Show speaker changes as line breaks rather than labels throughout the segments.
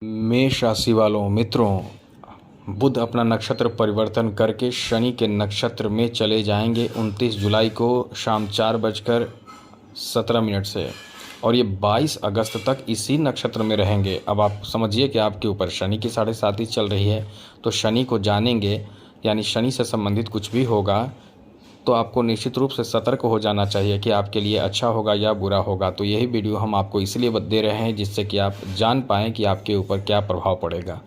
मेष राशि वालों मित्रों, बुध अपना नक्षत्र परिवर्तन करके शनि के नक्षत्र में चले जाएंगे 29 जुलाई को शाम 4:17 से, और ये 22 अगस्त तक इसी नक्षत्र में रहेंगे। अब आप समझिए कि आपके ऊपर शनि की 7.5 चल रही है, तो शनि को जानेंगे, यानी शनि से संबंधित कुछ भी होगा तो आपको निश्चित रूप से सतर्क हो जाना चाहिए कि आपके लिए अच्छा होगा या बुरा होगा। तो यही वीडियो हम आपको इसलिए दे रहे हैं जिससे कि आप जान पाएँ कि आपके ऊपर क्या प्रभाव पड़ेगा।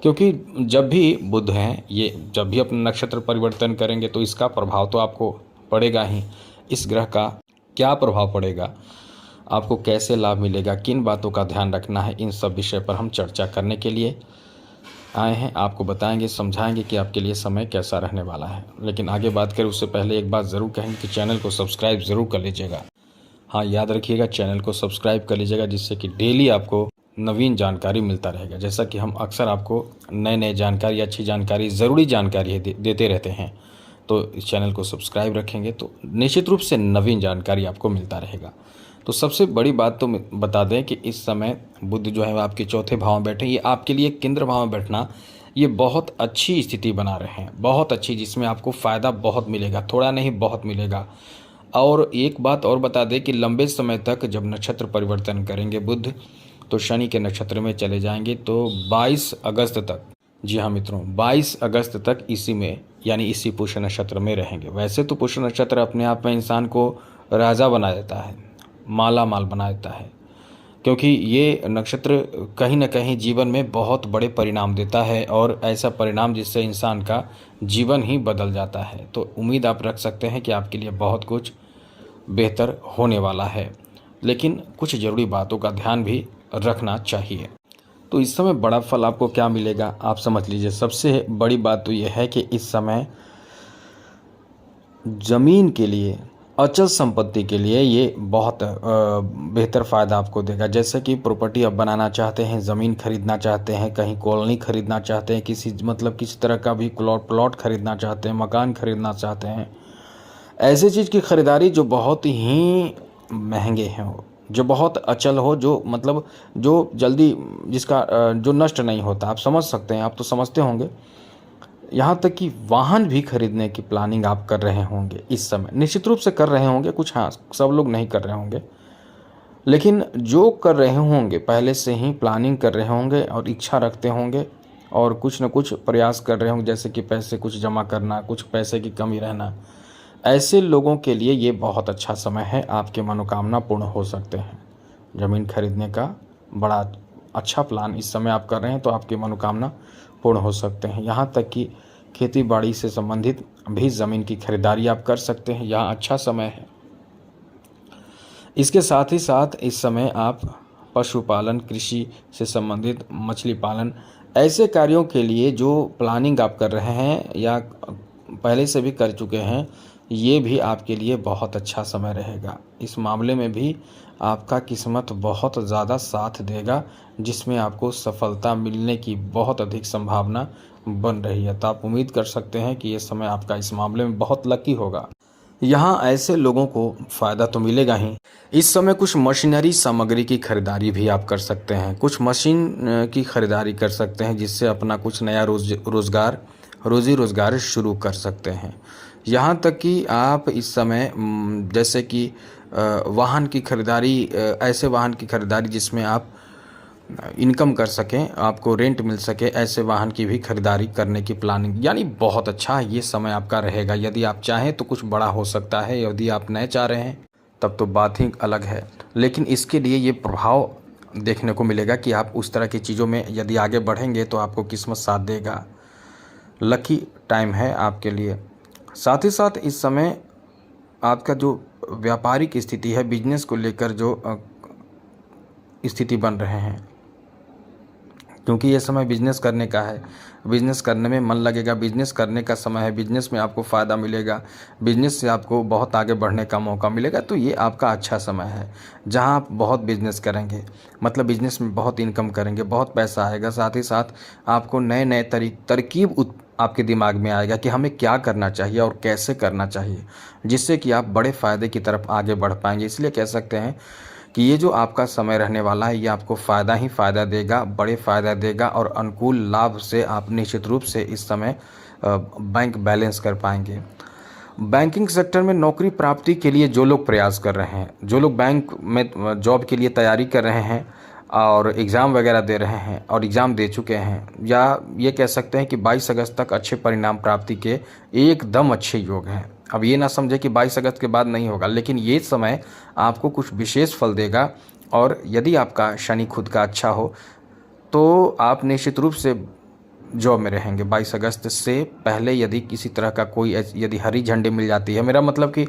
क्योंकि जब भी बुध हैं, ये जब भी अपना नक्षत्र परिवर्तन करेंगे तो इसका प्रभाव तो आपको पड़ेगा ही। इस ग्रह का क्या प्रभाव पड़ेगा, आपको कैसे लाभ मिलेगा, किन बातों का ध्यान रखना है, इन सब विषय पर हम चर्चा करने के लिए आए हैं। आपको बताएंगे, समझाएंगे कि आपके लिए समय कैसा रहने वाला है। लेकिन आगे बात करें उससे पहले एक बात ज़रूर कहेंगे कि चैनल को सब्सक्राइब ज़रूर कर लीजिएगा। हाँ, याद रखिएगा, चैनल को सब्सक्राइब कर लीजिएगा, जिससे कि डेली आपको नवीन जानकारी मिलता रहेगा। जैसा कि हम अक्सर आपको नए जानकारी, अच्छी जानकारी, ज़रूरी जानकारी देते रहते हैं। तो इस चैनल को सब्सक्राइब रखेंगे तो निश्चित रूप से नवीन जानकारी आपको मिलता रहेगा। तो सबसे बड़ी बात तो बता दें कि इस समय बुध जो है आपके चौथे भाव में बैठे, ये आपके लिए केंद्र भाव में बैठना, ये बहुत अच्छी स्थिति बना रहे हैं, बहुत अच्छी, जिसमें आपको फ़ायदा बहुत मिलेगा, थोड़ा नहीं बहुत मिलेगा। और एक बात और बता दें कि लंबे समय तक जब नक्षत्र परिवर्तन करेंगे बुध, तो शनि के नक्षत्र में चले जाएंगे तो 22 अगस्त तक, जी हाँ मित्रों, 22 अगस्त तक इसी में, यानी इसी पुष्य नक्षत्र में रहेंगे। वैसे तो पुष्य नक्षत्र अपने आप में इंसान को राजा बना देता है, माला माल बना देता है, क्योंकि ये नक्षत्र कहीं ना कहीं जीवन में बहुत बड़े परिणाम देता है, और ऐसा परिणाम जिससे इंसान का जीवन ही बदल जाता है। तो उम्मीद आप रख सकते हैं कि आपके लिए बहुत कुछ बेहतर होने वाला है, लेकिन कुछ ज़रूरी बातों का ध्यान भी रखना चाहिए। तो इस समय बड़ा फल आपको क्या मिलेगा, आप समझ लीजिए। सबसे बड़ी बात तो यह है कि इस समय ज़मीन के लिए, अचल संपत्ति के लिए ये बहुत बेहतर फ़ायदा आपको देगा। जैसे कि प्रॉपर्टी आप बनाना चाहते हैं, ज़मीन खरीदना चाहते हैं, कहीं कॉलोनी खरीदना चाहते हैं, किसी तरह का भी प्लॉट खरीदना चाहते हैं, मकान खरीदना चाहते हैं, ऐसी चीज़ की खरीदारी जो बहुत ही महंगे हैं, जो बहुत अचल हो, जो जल्दी, जिसका जो नष्ट नहीं होता, आप समझ सकते हैं, आप तो समझते होंगे। यहाँ तक कि वाहन भी खरीदने की प्लानिंग आप कर रहे होंगे, इस समय निश्चित रूप से कर रहे होंगे कुछ, हाँ, सब लोग नहीं कर रहे होंगे, लेकिन जो कर रहे होंगे पहले से ही प्लानिंग कर रहे होंगे और इच्छा रखते होंगे, और कुछ न कुछ प्रयास कर रहे होंगे, जैसे कि पैसे कुछ जमा करना, कुछ पैसे की कमी रहना। ऐसे लोगों के लिए ये बहुत अच्छा समय है, आपके मनोकामना पूर्ण हो सकते हैं। ज़मीन खरीदने का बड़ा अच्छा प्लान इस समय आप कर रहे हैं तो आपकी मनोकामना पूर्ण हो सकते हैं। यहाँ तक कि खेती बाड़ी से संबंधित भी ज़मीन की खरीदारी आप कर सकते हैं, यहाँ अच्छा समय है। इसके साथ ही साथ इस समय आप पशुपालन, कृषि से संबंधित, मछली पालन, ऐसे कार्यों के लिए जो प्लानिंग आप कर रहे हैं या पहले से भी कर चुके हैं, ये भी आपके लिए बहुत अच्छा समय रहेगा। इस मामले में भी आपका किस्मत बहुत ज़्यादा साथ देगा, जिसमें आपको सफलता मिलने की बहुत अधिक संभावना बन रही है। तो आप उम्मीद कर सकते हैं कि ये समय आपका इस मामले में बहुत लकी होगा। यहाँ ऐसे लोगों को फ़ायदा तो मिलेगा ही। इस समय कुछ मशीनरी सामग्री की खरीदारी भी आप कर सकते हैं, कुछ मशीन की खरीदारी कर सकते हैं, जिससे अपना कुछ नया रोज़ी रोज़गार शुरू कर सकते हैं। यहाँ तक कि आप इस समय जैसे कि वाहन की खरीदारी, ऐसे वाहन की खरीदारी जिसमें आप इनकम कर सकें, आपको रेंट मिल सके, ऐसे वाहन की भी खरीदारी करने की प्लानिंग, यानी बहुत अच्छा ये समय आपका रहेगा। यदि आप चाहें तो कुछ बड़ा हो सकता है, यदि आप नहीं चाह रहे हैं तब तो बात ही अलग है। लेकिन इसके लिए ये प्रभाव देखने को मिलेगा कि आप उस तरह की चीज़ों में यदि आगे बढ़ेंगे तो आपको किस्मत साथ देगा। लकी टाइम है आपके लिए। साथ ही साथ इस समय आपका जो व्यापारिक स्थिति है, बिजनेस को लेकर जो स्थिति बन रहे हैं, क्योंकि ये समय बिजनेस करने का है, बिजनेस करने में मन लगेगा, बिजनेस करने का समय है, बिजनेस में आपको फ़ायदा मिलेगा, बिजनेस से आपको बहुत आगे बढ़ने का मौका मिलेगा। तो ये आपका अच्छा समय है, जहां आप बहुत बिजनेस करेंगे, मतलब बिजनेस में बहुत इनकम करेंगे, बहुत पैसा आएगा। साथ ही साथ आपको नए नए तरकीब आपके दिमाग में आएगा कि हमें क्या करना चाहिए और कैसे करना चाहिए, जिससे कि आप बड़े फ़ायदे की तरफ आगे बढ़ पाएंगे। इसलिए कह सकते हैं कि ये जो आपका समय रहने वाला है ये आपको फ़ायदा ही फ़ायदा देगा, बड़े फ़ायदा देगा और अनुकूल लाभ से आप निश्चित रूप से इस समय बैंक बैलेंस कर पाएंगे। बैंकिंग सेक्टर में नौकरी प्राप्ति के लिए जो लोग प्रयास कर रहे हैं, जो लोग बैंक में जॉब के लिए तैयारी कर रहे हैं और एग्ज़ाम वगैरह दे रहे हैं और एग्ज़ाम दे चुके हैं, या ये कह सकते हैं कि 22 अगस्त तक अच्छे परिणाम प्राप्ति के एकदम अच्छे योग हैं। अब ये ना समझे कि 22 अगस्त के बाद नहीं होगा, लेकिन ये समय आपको कुछ विशेष फल देगा। और यदि आपका शनि खुद का अच्छा हो तो आप निश्चित रूप से जॉब में रहेंगे। 22 अगस्त से पहले यदि किसी तरह का कोई यदि हरी झंडी मिल जाती है, मेरा मतलब कि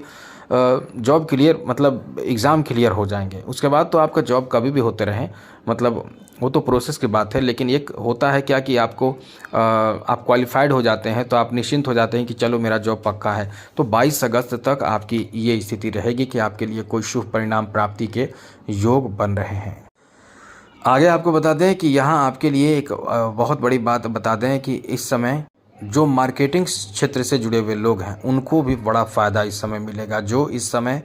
जॉब क्लियर, मतलब एग्ज़ाम क्लियर हो जाएंगे, उसके बाद तो आपका जॉब कभी भी होते रहे, मतलब वो तो प्रोसेस की बात है। लेकिन एक होता है क्या कि आपको आप क्वालिफाइड हो जाते हैं तो आप निश्चिंत हो जाते हैं कि चलो मेरा जॉब पक्का है। तो 22 अगस्त तक आपकी ये स्थिति रहेगी कि आपके लिए कोई शुभ परिणाम प्राप्ति के योग बन रहे हैं। आगे आपको बता दें कि यहाँ आपके लिए एक बहुत बड़ी बात बता दें कि इस समय जो मार्केटिंग क्षेत्र से जुड़े हुए लोग हैं उनको भी बड़ा फ़ायदा इस समय मिलेगा। जो इस समय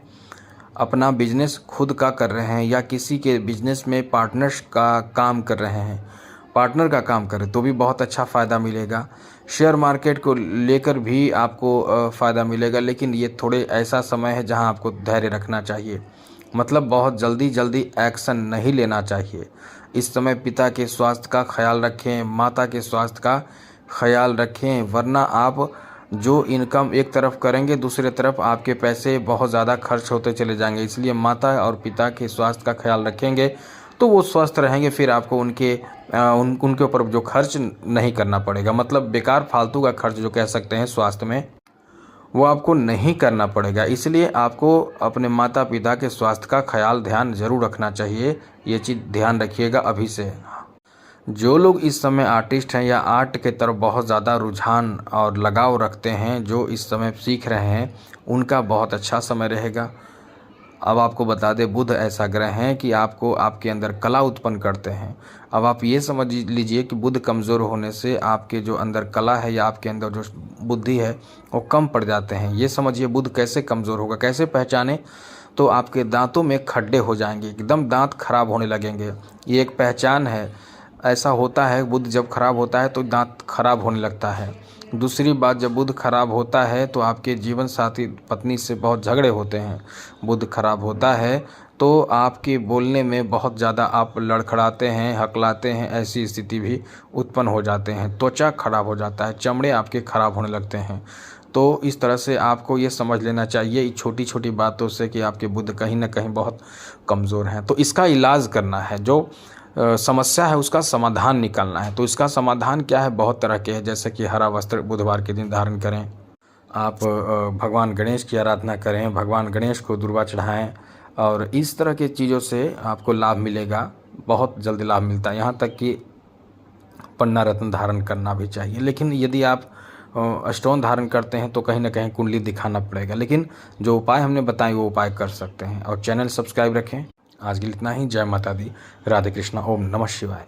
अपना बिजनेस खुद का कर रहे हैं या किसी के बिजनेस में पार्टनर्स का काम कर रहे हैं, पार्टनर का काम करें तो भी बहुत अच्छा फ़ायदा मिलेगा। शेयर मार्केट को लेकर भी आपको फ़ायदा मिलेगा, लेकिन ये थोड़े ऐसा समय है जहां आपको धैर्य रखना चाहिए, मतलब बहुत जल्दी जल्दी एक्शन नहीं लेना चाहिए। इस समय पिता के स्वास्थ्य का ख्याल रखें, माता के स्वास्थ्य का ख्याल रखें, वरना आप जो इनकम एक तरफ करेंगे दूसरी तरफ आपके पैसे बहुत ज़्यादा खर्च होते चले जाएंगे। इसलिए माता और पिता के स्वास्थ्य का ख्याल रखेंगे तो वो स्वस्थ रहेंगे, फिर आपको उनके ऊपर जो खर्च नहीं करना पड़ेगा, मतलब बेकार फालतू का खर्च जो कह सकते हैं स्वास्थ्य में, वो आपको नहीं करना पड़ेगा। इसलिए आपको अपने माता पिता के स्वास्थ्य का ख्याल ध्यान ज़रूर रखना चाहिए। ये चीज़ ध्यान रखिएगा अभी से। जो लोग इस समय आर्टिस्ट हैं या आर्ट के तरफ बहुत ज़्यादा रुझान और लगाव रखते हैं, जो इस समय सीख रहे हैं, उनका बहुत अच्छा समय रहेगा। अब आपको बता दें बुध ऐसा ग्रह हैं कि आपको आपके अंदर कला उत्पन्न करते हैं। अब आप ये समझ लीजिए कि बुध कमज़ोर होने से आपके जो अंदर कला है या आपके अंदर जो बुद्धि है वो कम पड़ जाते हैं। ये समझिए बुध कैसे कमज़ोर होगा, कैसे पहचाने, तो आपके दांतों में खड्डे हो जाएंगे, एकदम दांत खराब होने लगेंगे। ये एक पहचान है, ऐसा होता है। बुध जब खराब होता है तो दांत खराब होने लगता है। दूसरी बात, जब बुध खराब होता है तो आपके जीवन साथी पत्नी से बहुत झगड़े होते हैं। बुध खराब होता है तो आपके बोलने में बहुत ज़्यादा आप लड़खड़ाते हैं, हकलाते हैं, ऐसी स्थिति भी उत्पन्न हो जाते हैं। त्वचा खराब हो जाता है, चमड़े आपके खराब होने लगते हैं। तो इस तरह से आपको ये समझ लेना चाहिए छोटी छोटी बातों से कि आपके बुध कहीं ना कहीं बहुत कमज़ोर हैं। तो इसका इलाज करना है, जो समस्या है उसका समाधान निकालना है। तो इसका समाधान क्या है, बहुत तरह के हैं, जैसे कि हरा वस्त्र बुधवार के दिन धारण करें, आप भगवान गणेश की आराधना करें, भगवान गणेश को दुर्वा चढ़ाएं, और इस तरह की चीज़ों से आपको लाभ मिलेगा, बहुत जल्दी लाभ मिलता है। यहाँ तक कि पन्ना रत्न धारण करना भी चाहिए। लेकिन यदि आप स्टोन धारण करते हैं तो कहीं ना कहीं कुंडली दिखाना पड़ेगा। लेकिन जो उपाय हमने बताए वो उपाय कर सकते हैं। और चैनल सब्सक्राइब रखें। आज के लिए इतना ही। जय माता दी, राधे कृष्णा, ओम नमः शिवाय।